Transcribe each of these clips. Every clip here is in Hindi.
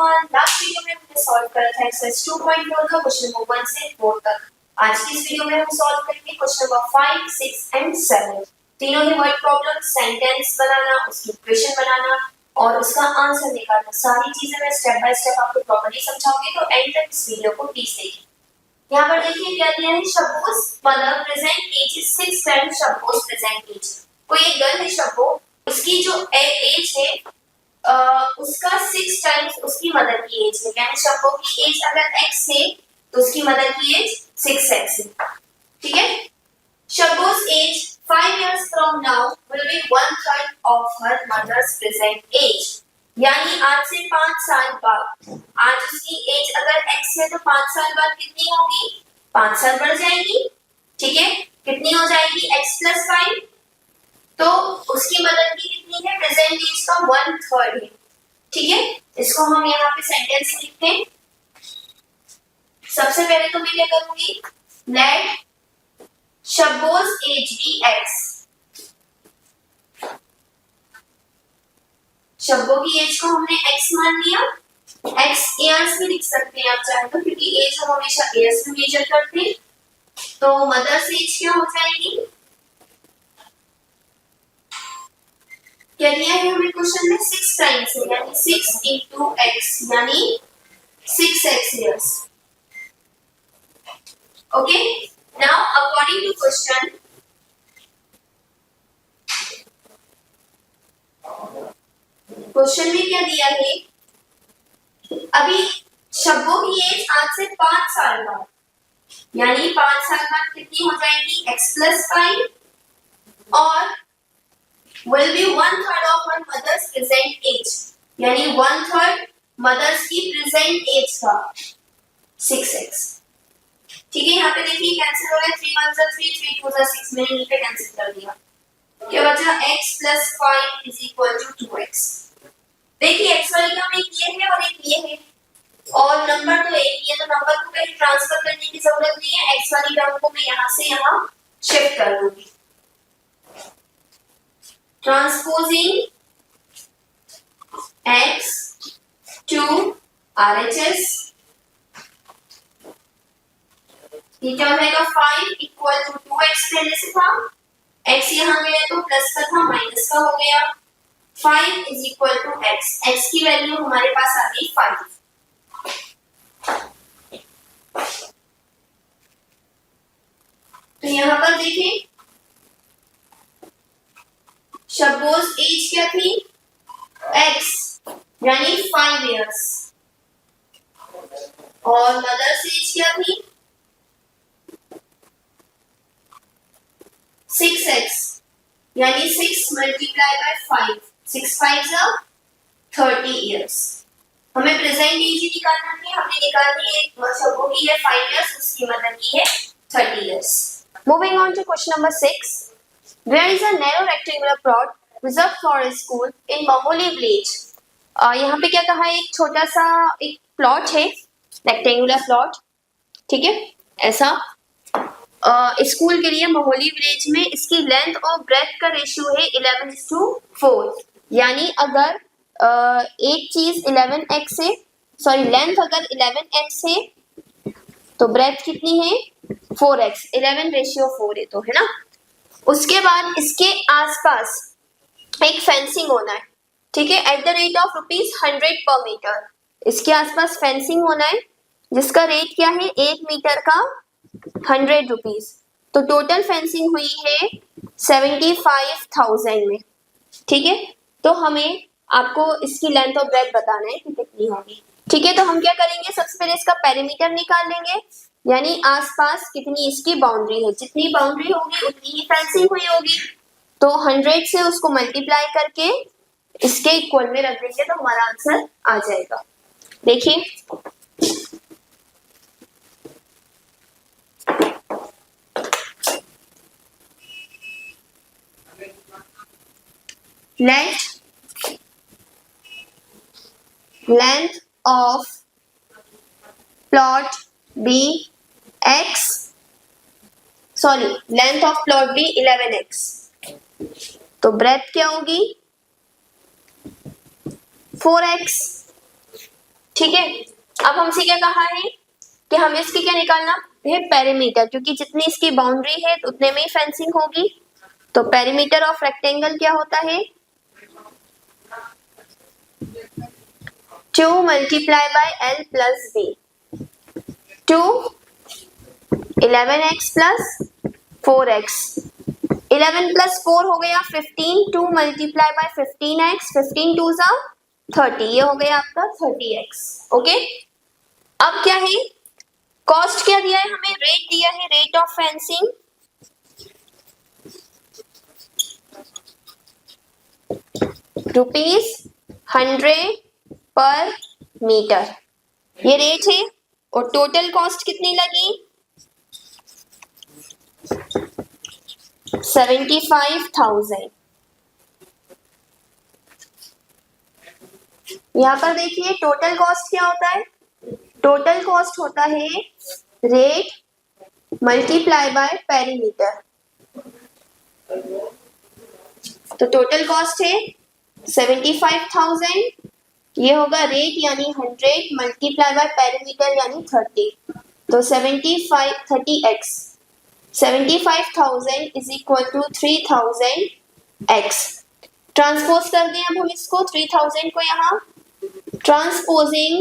एवरीवन, लास्ट वीडियो में हमने सॉल्व करा था एक्सरसाइज 2.4 का क्वेश्चन नंबर 1 से 4 तक। आज की इस वीडियो में हम सॉल्व करेंगे क्वेश्चन नंबर 5, 6 एंड 7। तीनों ही वर्ड प्रॉब्लम, सेंटेंस बनाना, उसकी इक्वेशन बनाना और उसका आंसर निकालना, सारी चीजें मैं स्टेप बाय स्टेप आपको प्रॉपर्ली समझाऊंगी, तो एंड तक इस वीडियो को प्लीज देखिए। यहाँ पर देखिए क्या दिया है, Shabbo's mother present age is 6 times Shabbo's present age. कोई एक गर्ल है शब्बो, उसकी जो एज है उसका 6 टाइम्स उसकी मदर की एज है, यानी शब्बों की एज अगर x है तो उसकी मदर की एज 6x है। ठीक है, शब्बोस as 5 years from now will be 1/3 of her mother's present age, यानी आज से 5 साल बाद, आज उसकी एज अगर x है तो 5 साल बाद कितनी होगी, 5 साल बढ़ जाएगी। ठीक है, कितनी हो जाएगी, x + 5, तो उसकी मदर की कितनी है, प्रेजेंट एज का 1/3 है। ठीक है, इसको हम यहाँ पे सेंटेंस लिखते हैं। सबसे पहले तो मैं क्या करूंगी, लेट शब्बोस एज बी x। शब्बों की एज को हमने x मान लिया, x इयर्स में लिख सकते हैं आप चाहे तो, क्योंकि एज हम हमेशा इयर्स में मेजर करते हैं। तो मदर्स एज क्या हो जाएगी, क्या दिया है हमें क्वेश्चन में, 6 टाइम्स है, यानी 6 into x, यानी 6x years। Okay, now according to question, question में क्या दिया है, अभी शब्बों की एज आज से 5 साल बाद, यानी 5 साल बाद कितनी हो जाएगी, x + 5 और will be 1/3 of her mother's present age, यानी 1/3 मदर्स की प्रेजेंट एज का 6x। ठीक है, यहाँ पे देखिए कैंसिल हो रहा है, 3 1 3 3 2 6, मैंने यहीं पे कैंसिल कर दिया, क्या बचा, x + 5 = 2x। देखिए x वाली का में ये है और एक ये है, और नंबर तो एक ही है, तो नंबर को कहीं ट्रांसफर करने की जरूरत नहीं है, x वाली टर्म को मैं यहाँ से यहाँ शिफ्ट कर दूंगी। Transposing x to RHS, ये क्या हो जाएगा, 5 = 2x पहले से था, x यहाँ गया तो प्लस का था माइनस का हो गया, 5 = x, x की वैल्यू हमारे पास आ गई 5। तो यहाँ पर देखें, शब्बोस एज क्या थी, x, यानी 5 years, और मदर्स एज क्या थी, 6x, यानी 6 × 5, 6 5 30 years। हमें प्रेजेंट एज ही निकालना है, हमने निकाली है, शब्बों की है 5 years, उसकी मदर की है 30 years। Moving on to question number 6. There is a narrow rectangular plot reserved for a school in Maholi village. यहाँ पे क्या कहा है, एक छोटा सा एक प्लॉट है, रेक्टेंगुलर प्लॉट। ठीक है, ऐसा स्कूल के लिए मोहाली विलेज में इसकी लेंथ और ब्रेथ का रेशियो है 11:4, यानी अगर एक चीज 11x है, सॉरी लेंथ अगर 11x है तो ब्रेथ कितनी है 4x, 11:4 है तो, है ना। उसके बाद इसके आसपास एक फेंसिंग होना है, ठीक है, एट द रेट ऑफ ₹100 पर मीटर। इसके आसपास फेंसिंग होना है जिसका रेट क्या है, 1 मीटर का 100 रुपीज। तो टोटल फेंसिंग हुई है 75,000 में। ठीक है, तो हमें आपको इसकी लेंथ और ब्रेथ बताना है कि कितनी होगी। ठीक है, तो हम क्या करेंगे, सबसे पहले इसका पेरीमीटर निकाल लेंगे, यानी आसपास कितनी इसकी बाउंड्री है, जितनी बाउंड्री होगी उतनी ही फेंसिंग हुई होगी। तो 100 से उसको मल्टीप्लाई करके इसके इक्वल में रख देंगे तो हमारा आंसर आ जाएगा। देखिए length of plot be x, sorry length of plot भी 11x, तो ब्रेथ क्या होगी 4x। ठीक है, अब हमसे क्या कहा है कि हमें इसकी क्या निकालना है, पेरीमीटर, क्योंकि जितनी इसकी बाउंड्री है उतने में ही फेंसिंग होगी। तो पेरीमीटर ऑफ रेक्टेंगल क्या होता है, 2 multiply by L plus B, 2 11x plus 4x, 11 plus 4 हो गया 15, 2 मल्टीप्लाई बाय 15x, 15 2 जा 30, ये हो गया आपका 30x। ओके, अब क्या है, कॉस्ट क्या दिया है हमें, रेट दिया है, रेट ऑफ फेंसिंग ₹100 पर मीटर, ये रेट है। और टोटल कॉस्ट कितनी लगी, 75,000। यहाँ पर देखिए टोटल कॉस्ट क्या होता है, टोटल कॉस्ट होता है रेट मल्टीप्लाई बाय पेरीमीटर। तो टोटल कॉस्ट है 75,000, ये होगा रेट यानी 100 मल्टीप्लाई बाय पेरीमीटर यानी 30, तो 30x, 75,000 is equal to 3000x। Transpose कर दें अब हम इसको 3000 को, यहाँ ट्रांसपोजिंग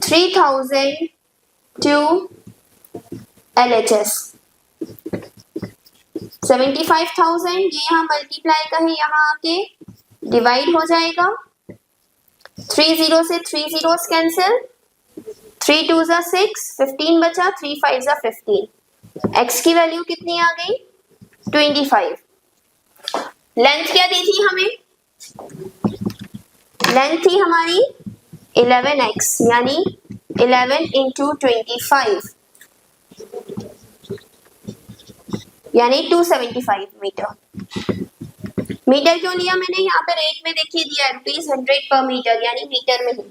3000 टू LHS, 75,000 ये यहाँ मल्टीप्लाई का है, यहाँ आके डिवाइड हो जाएगा, 3 0 से 3 zeros कैंसिल, 3 2 जा 6, 15 बचा, 3 5 जा 15, x की वैल्यू कितनी आ गई 25। लेंथ क्या दी थी हमें, लेंथ थी हमारी 11x यानी 11 इंटू 25 यानी 275 मीटर। मीटर क्यों लिया मैंने, यहाँ पे रेट में देखिए दिया है ₹100 पर मीटर यानी मीटर में ही।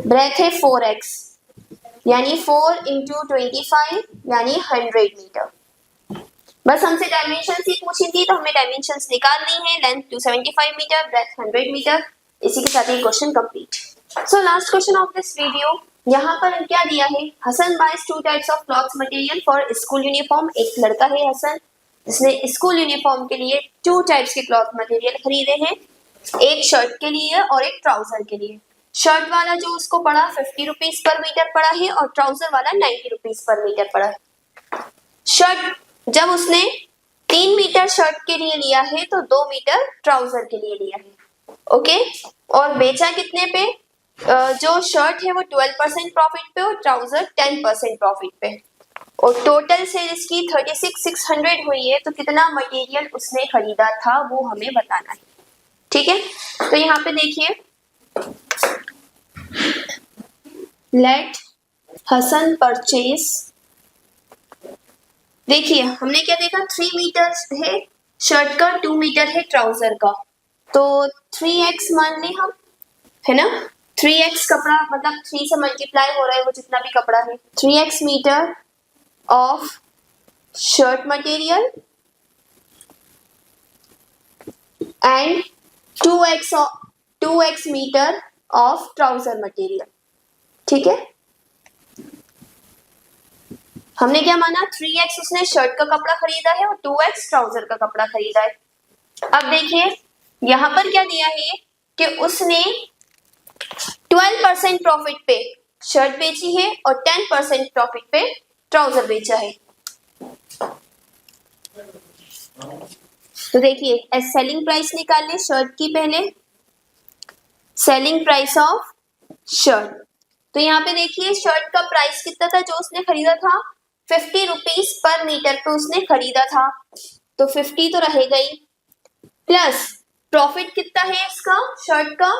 ब्रेथ है 4x यानी 4 इंटू 25 यानी 100 मीटर। बस हमसे डायमेंशंस ही पूछी थी तो हमें डायमेंशंस निकालनी है, लेंथ 275 मीटर, ब्रेथ 100 मीटर। इसी के साथ ये question complete. So last question of this video, यहाँ पर क्या दिया है, Hasan buys 2 types of cloth material for school uniform. एक लड़का है हसन जिसने स्कूल यूनिफॉर्म के लिए 2 टाइप्स के क्लॉथ मटेरियल खरीदे हैं, एक शर्ट के लिए और एक ट्राउजर के लिए। शर्ट वाला जो उसको पड़ा 50 रुपीज पर मीटर पड़ा है और ट्राउजर वाला 90 रुपीज पर मीटर पड़ा है। शर्ट जब उसने 3 मीटर शर्ट के लिए लिया है तो 2 मीटर ट्राउजर के लिए लिया है। ओके, और बेचा कितने पे, जो शर्ट है वो 12% प्रॉफिट पे और ट्राउजर 10% प्रॉफिट पे, और टोटल सेल इसकी 36,600 हुई है। तो कितना मटेरियल उसने खरीदा था वो हमें बताना है। ठीक है, तो यहाँ पे देखिए, लेट हसन परचेज, देखिए हमने क्या देखा, 3 मीटर है शर्ट का, 2 मीटर है ट्राउजर का, तो 3x मान लें हम, है ना, 3x कपड़ा मतलब 3 से मल्टीप्लाई हो रहा है वो जितना भी कपड़ा है, 3x metre of shirt material and 2x metre of trouser material. ठीक है, हमने क्या माना, 3x उसने शर्ट का कपड़ा खरीदा है और 2x ट्राउजर का कपड़ा खरीदा है। अब देखिए यहाँ पर क्या दिया है कि उसने 12% प्रॉफिट पे शर्ट बेची है और 10% प्रॉफिट पे ट्राउजर बेचा है। तो देखिए सेलिंग प्राइस निकाल ले शर्ट की, पहले सेलिंग प्राइस ऑफ शर्ट। तो यहाँ पे देखिए शर्ट का प्राइस कितना था जो उसने खरीदा था, 50 रुपीज पर मीटर पे उसने खरीदा था, तो 50 तो रहेगा ही, प्लस प्रॉफिट कितना है इसका शर्ट का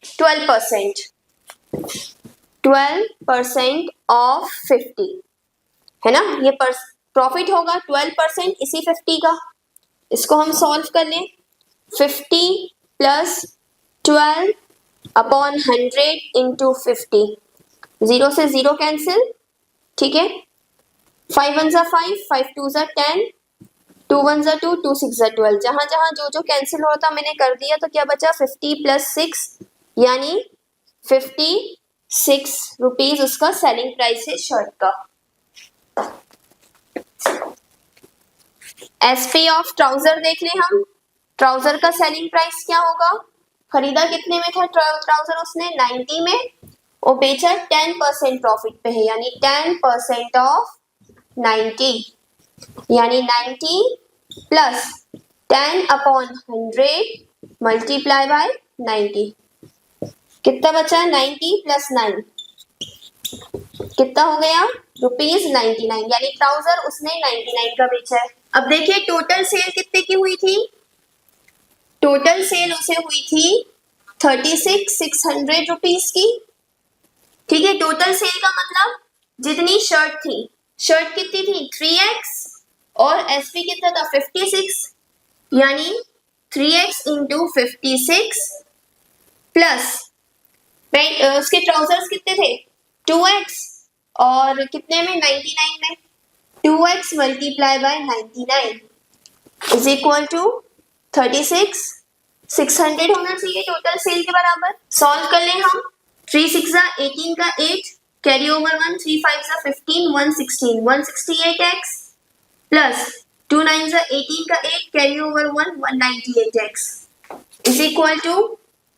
12%, 12% ऑफ 50 है ना, ये प्रॉफिट होगा 12% इसी 50 का। इसको हम सॉल्व कर लें, 50 प्लस 12 अपॉन 100 इंटू 50, 0 से 0 कैंसिल, ठीक है, 5 1 जा 5, 5 2 जा 10, 2 1 ज़ा 2, 2 6 ज़ा 12, जहां जहां जो जो कैंसिल हो रहा था मैंने कर दिया, तो क्या बचा 50 प्लस 6 यानी 56 रुपीज उसका सेलिंग प्राइस है शर्ट का। एसपी ऑफ ट्राउजर देख लें हम। ट्राउजर का सेलिंग प्राइस क्या होगा? खरीदा कितने में था ट्राउजर उसने? 90 में, और बेचा 10% प्रॉफिट पे है, यानी 10% ऑफ 90, यानी 90 प्लस 10 अपॉन 100 मल्टीप्लाई बाय 90। कितना बचा? 90 प्लस 9 कितना हो गया? ₹99, यानी ट्राउजर उसने 99 का बेचा है। अब देखिए टोटल सेल कितने की हुई थी? टोटल सेल उसे हुई थी 36,600 रुपीज की। ठीक है, टोटल सेल का मतलब जितनी शर्ट थी, शर्ट कितनी थी? 3x और एसपी कितना था? 56, यानी 3x इंटू 56 प्लस उसके ट्राउजर्स कितने थे? 2x और कितने में? 99 में। 2x multiply by 99 is equal to 36,600 होना चाहिए टोटल सेल के बराबर। सॉल्व कर लें हम। 3 6 ज़ा 18 का 8, कैरी ओवर 1, 3 5 ज़ा 15, 116, 168x प्लस 2 9 ज़ा 18 का 8, carry over 1, 198x is equal to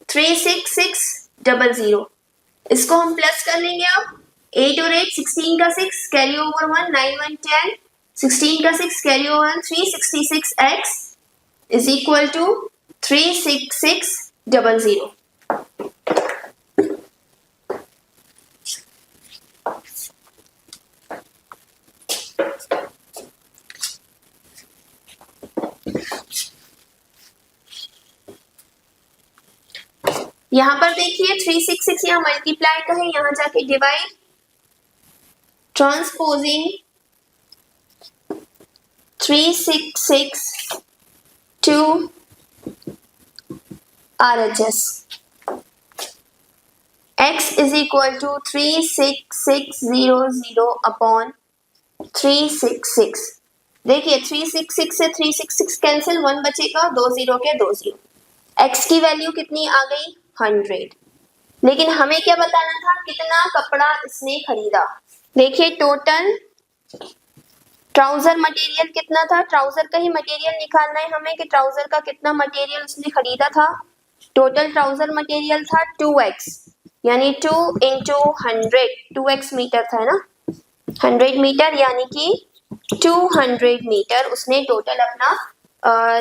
36600। इसको हम प्लस कर लेंगे अब। 8 और 8 16 का 6, कैरी ओवर 1, 9 1 10, 16 का 6, carry over 366x is equal to 36600। यहां पर देखिए 366 यहाँ मल्टीप्लाई का है, यहां जाके divide, transposing 366 to RHS, x is equal to 36600 upon 366। देखिए 366 से 366 कैंसिल, 1 बचेगा, 2 0 के 2 0। x की वैल्यू कितनी आ गई? 100। लेकिन हमें क्या बताना था? कितना कपड़ा इसने खरीदा। देखिए टोटल ट्राउजर मटेरियल कितना था? ट्राउजर का ही मटेरियल निकालना है हमें कि ट्राउजर का कितना मटेरियल उसने खरीदा था। टोटल ट्राउजर मटेरियल था 2x, यानी 2 इंटू 100, 2x मीटर था ना, 100 मीटर, यानी कि 200 मीटर उसने टोटल अपना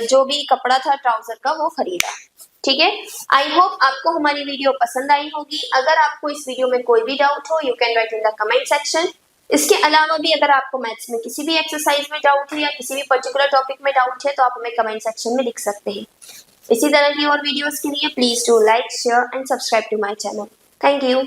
जो भी कपड़ा था ट्राउजर का वो खरीदा। ठीक है, आई होप आपको हमारी वीडियो पसंद आई होगी। अगर आपको इस वीडियो में कोई भी डाउट हो, you can write in the comment section. इसके अलावा भी अगर आपको मैथ्स में किसी भी एक्सरसाइज में डाउट है या किसी भी पर्टिकुलर टॉपिक में डाउट है, तो आप हमें कमेंट सेक्शन में लिख सकते हैं। इसी तरह की और वीडियोस के लिए please do like, share and subscribe to my channel. Thank you.